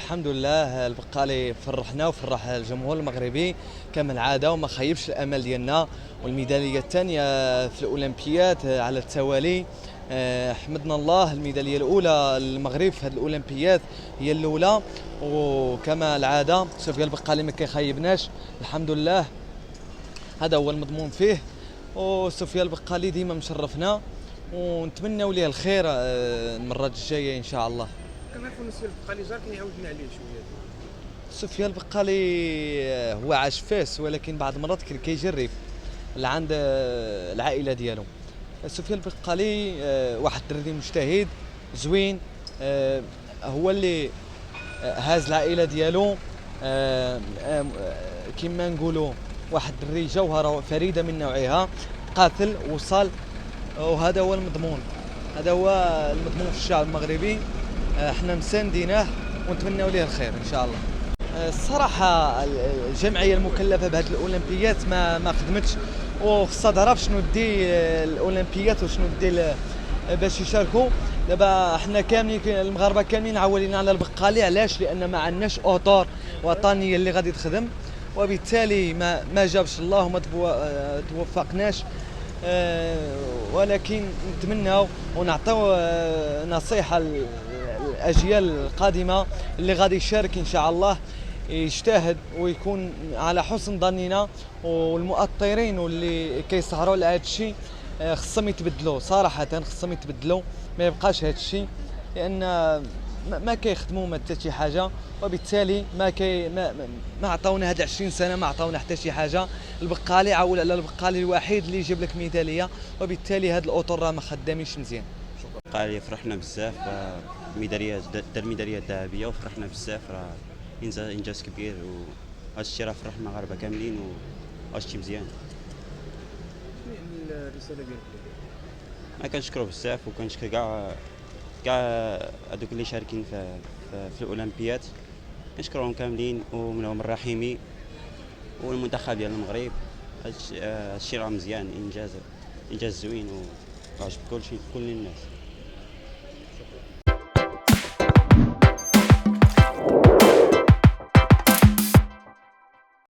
الحمد لله البقالي فرحنا وفرح الجمهور المغربي كما العاده وما خيبش الامل ديالنا. والميداليه الثانيه في الاولمبياد على التوالي. حمدنا الله، الميداليه الاولى للمغرب في هذه الاولمبياد هي الاولى، وكما العاده سفيان البقالي ما كيخيبناش الحمد لله. هذا هو المضمون فيه، وسفيان البقالي ديما مشرفنا ونتمنوا ليه الخير المرات الجايه ان شاء الله. كنعرفوا ان سفيان البقالي جار كان يعاودنا عليه شويه. سفيان البقالي هو عاش فاس، ولكن بعض المرات كيجرب لعند العائله ديالو. سفيان البقالي واحد الدري مجتهد زوين، هو اللي هاز العائله ديالو، كما نقولوا واحد الدري جوهره فريده من نوعها، قاتل وصل، وهذا هو المضمون. هذا هو المضمون في الشعب المغربي. احنا مساندينه ونتمنوا ليه الخير ان شاء الله. الصراحه الجمعيه المكلفه بهذه الاولمبيات ما خدمتش، وخصها تعرف شنو دي الاولمبيات وشنو دي باش يشاركوا. دابا احنا كاملين المغاربه كاملين عولين على البقالي. علاش؟ لان ما عندناش اوتور وطنيه اللي غادي تخدم، وبالتالي ما جابش الله وما توفقناش. ولكن نتمناو ونعطيو نصيحه الاجيال القادمه اللي غادي يشارك ان شاء الله يجتهد ويكون على حسن ظننا، والمؤطرين واللي كيسهروا على هذا الشيء خصهم يتبدلوا صراحه، خصهم يتبدلوا، ما يبقاش هذا الشيء، لان ما كيخدموا ما حتى شي حاجه، وبالتالي ما عطاونا هاد 20 سنه ما عطاونا حتى شي حاجه. البقالي عول على البقالي الوحيد اللي يجيب لك ميداليه، وبالتالي هاد الاطر راه ما خدامينش مزيان. البقالي فرحنا بزاف، ميداليه دار ميداليه ذهبيه وفرحنا بزاف، راه انجاز كبير، وهذا الشيء راه فرح المغاربه كاملين، وهذا الشيء مزيان. شنو الرساله ديالك؟ انا كنشكرو بزاف وكنشكر كاع هذوك اللي شاركين في الاولمبياد، كنشكرهم كاملين، ومنهم الرحيمي والمنتخب ديال المغرب. هذا الشيء راه مزيان، انجاز زوين وعجب كل الناس.